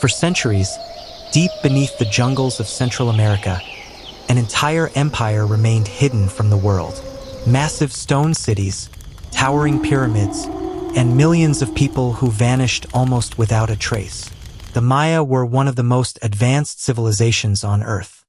For centuries, deep beneath the jungles of Central America, an entire empire remained hidden from the world. Massive stone cities, towering pyramids, and millions of people who vanished almost without a trace. The Maya were one of the most advanced civilizations on Earth.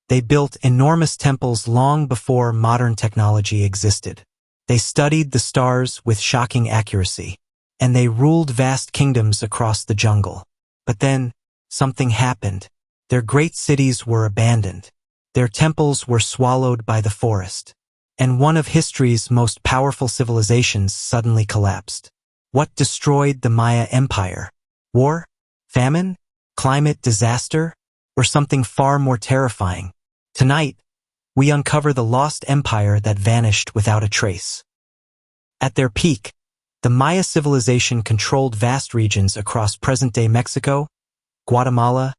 They built enormous temples long before modern technology existed. They studied the stars with shocking accuracy, and they ruled vast kingdoms across the jungle. But then, something happened. Their great cities were abandoned. Their temples were swallowed by the forest. And one of history's most powerful civilizations suddenly collapsed. What destroyed the Maya Empire? War? Famine? Climate disaster? Or something far more terrifying? Tonight, we uncover the lost empire that vanished without a trace. At their peak, the Maya civilization controlled vast regions across present-day Mexico, Guatemala,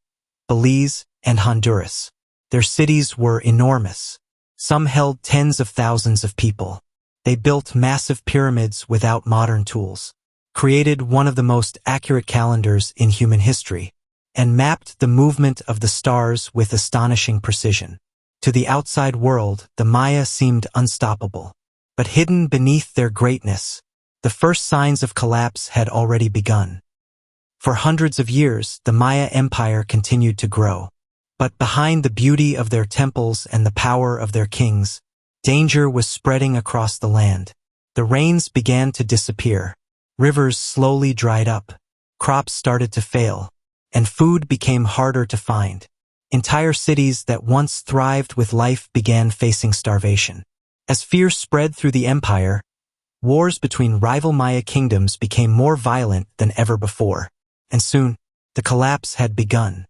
Belize, and Honduras. Their cities were enormous. Some held tens of thousands of people. They built massive pyramids without modern tools, created one of the most accurate calendars in human history, and mapped the movement of the stars with astonishing precision. To the outside world, the Maya seemed unstoppable. But hidden beneath their greatness, the first signs of collapse had already begun. For hundreds of years, the Maya Empire continued to grow. But behind the beauty of their temples and the power of their kings, danger was spreading across the land. The rains began to disappear. Rivers slowly dried up. Crops started to fail. And food became harder to find. Entire cities that once thrived with life began facing starvation. As fear spread through the empire, wars between rival Maya kingdoms became more violent than ever before. And soon, the collapse had begun.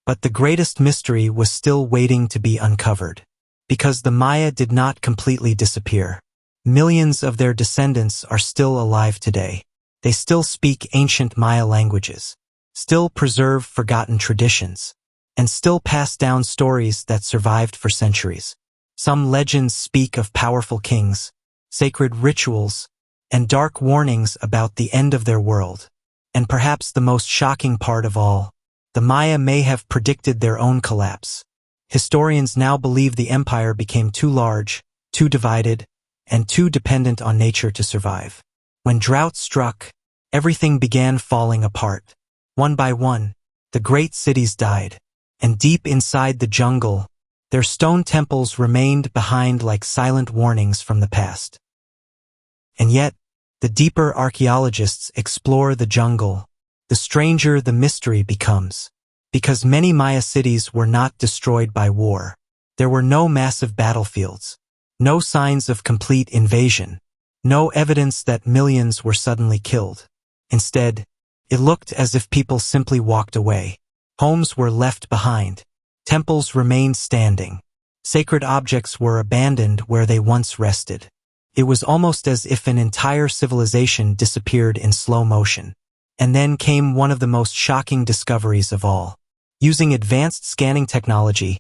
But the greatest mystery was still waiting to be uncovered. Because the Maya did not completely disappear. Millions of their descendants are still alive today. They still speak ancient Maya languages, still preserve forgotten traditions, and still pass down stories that survived for centuries. Some legends speak of powerful kings, sacred rituals, and dark warnings about the end of their world. And perhaps the most shocking part of all, the Maya may have predicted their own collapse. Historians now believe the empire became too large, too divided, and too dependent on nature to survive. When drought struck, everything began falling apart. One by one, the great cities died. And deep inside the jungle, their stone temples remained behind like silent warnings from the past. And yet, the deeper archaeologists explore the jungle, the stranger the mystery becomes. Because many Maya cities were not destroyed by war. There were no massive battlefields, no signs of complete invasion, no evidence that millions were suddenly killed. Instead, it looked as if people simply walked away. Homes were left behind. Temples remained standing. Sacred objects were abandoned where they once rested. It was almost as if an entire civilization disappeared in slow motion. And then came one of the most shocking discoveries of all. Using advanced scanning technology,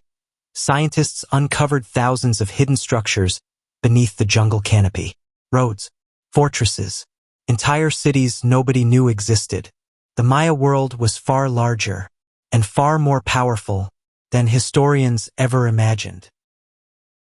scientists uncovered thousands of hidden structures beneath the jungle canopy. Roads, fortresses, entire cities nobody knew existed. The Maya world was far larger and far more powerful than historians ever imagined.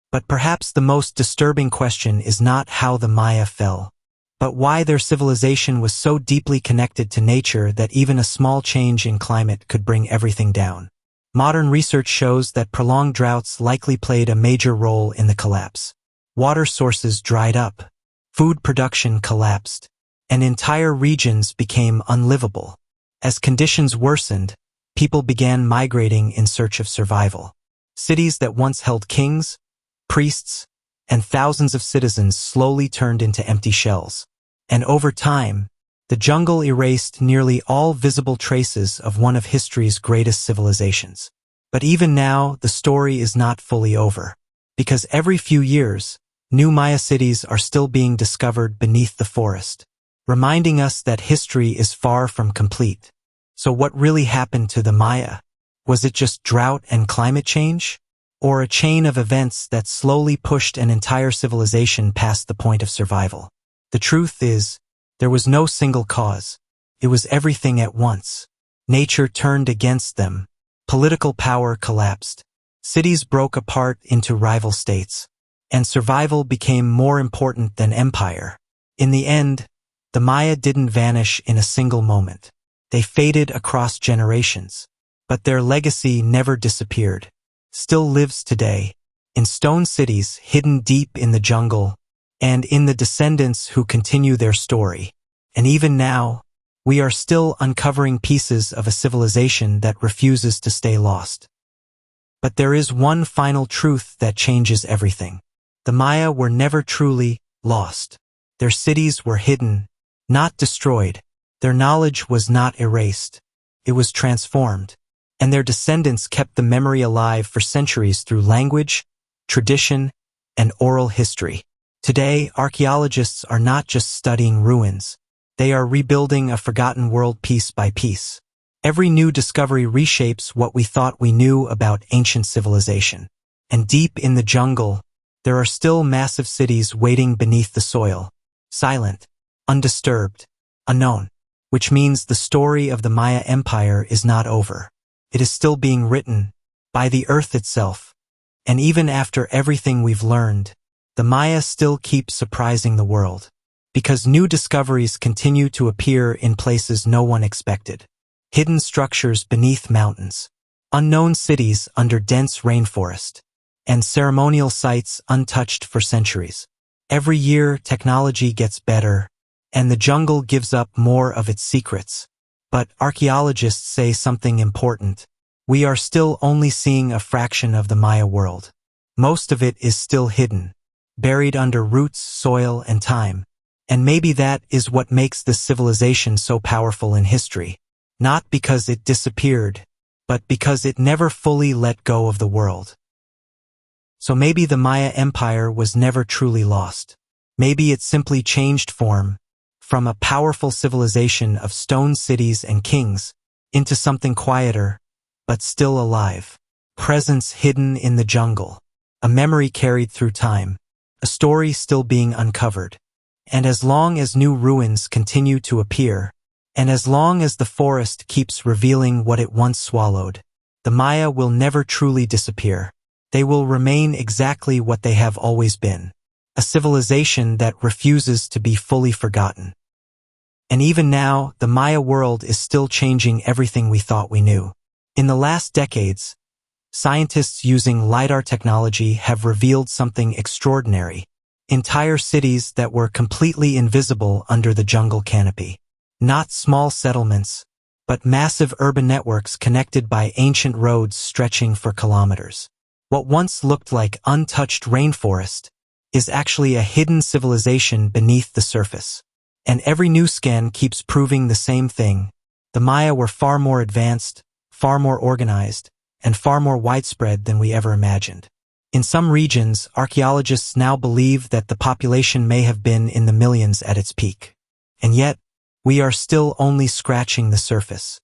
But perhaps the most disturbing question is not how the Maya fell, but why their civilization was so deeply connected to nature that even a small change in climate could bring everything down. Modern research shows that prolonged droughts likely played a major role in the collapse. Water sources dried up, food production collapsed, and entire regions became unlivable. As conditions worsened, people began migrating in search of survival. Cities that once held kings, priests, and thousands of citizens slowly turned into empty shells. And over time, the jungle erased nearly all visible traces of one of history's greatest civilizations. But even now, the story is not fully over. Because every few years, new Maya cities are still being discovered beneath the forest, reminding us that history is far from complete. So what really happened to the Maya? Was it just drought and climate change? Or a chain of events that slowly pushed an entire civilization past the point of survival? The truth is, there was no single cause. It was everything at once. Nature turned against them. Political power collapsed. Cities broke apart into rival states. And survival became more important than empire. In the end, the Maya didn't vanish in a single moment. They faded across generations. But their legacy never disappeared. Still lives today, in stone cities hidden deep in the jungle, and in the descendants who continue their story. And even now, we are still uncovering pieces of a civilization that refuses to stay lost. But there is one final truth that changes everything. The Maya were never truly lost. Their cities were hidden, not destroyed. Their knowledge was not erased. It was transformed. And their descendants kept the memory alive for centuries through language, tradition, and oral history. Today, archaeologists are not just studying ruins. They are rebuilding a forgotten world piece by piece. Every new discovery reshapes what we thought we knew about ancient civilization. And deep in the jungle, there are still massive cities waiting beneath the soil, silent, undisturbed, unknown, which means the story of the Maya Empire is not over. It is still being written by the earth itself. And even after everything we've learned, the Maya still keep surprising the world. Because new discoveries continue to appear in places no one expected. Hidden structures beneath mountains, unknown cities under dense rainforest, and ceremonial sites untouched for centuries. Every year, technology gets better, and the jungle gives up more of its secrets. But archaeologists say something important. We are still only seeing a fraction of the Maya world. Most of it is still hidden, buried under roots, soil, and time. And maybe that is what makes this civilization so powerful in history. Not because it disappeared, but because it never fully let go of the world. So maybe the Maya Empire was never truly lost. Maybe it simply changed form, from a powerful civilization of stone cities and kings, into something quieter, but still alive. Presence hidden in the jungle, a memory carried through time, a story still being uncovered. And as long as new ruins continue to appear, and as long as the forest keeps revealing what it once swallowed, the Maya will never truly disappear. They will remain exactly what they have always been, a civilization that refuses to be fully forgotten. And even now, the Maya world is still changing everything we thought we knew. In the last decades, scientists using LiDAR technology have revealed something extraordinary. Entire cities that were completely invisible under the jungle canopy. Not small settlements, but massive urban networks connected by ancient roads stretching for kilometers. What once looked like untouched rainforest is actually a hidden civilization beneath the surface. And every new scan keeps proving the same thing. The Maya were far more advanced, far more organized, and far more widespread than we ever imagined. In some regions, archaeologists now believe that the population may have been in the millions at its peak. And yet, we are still only scratching the surface.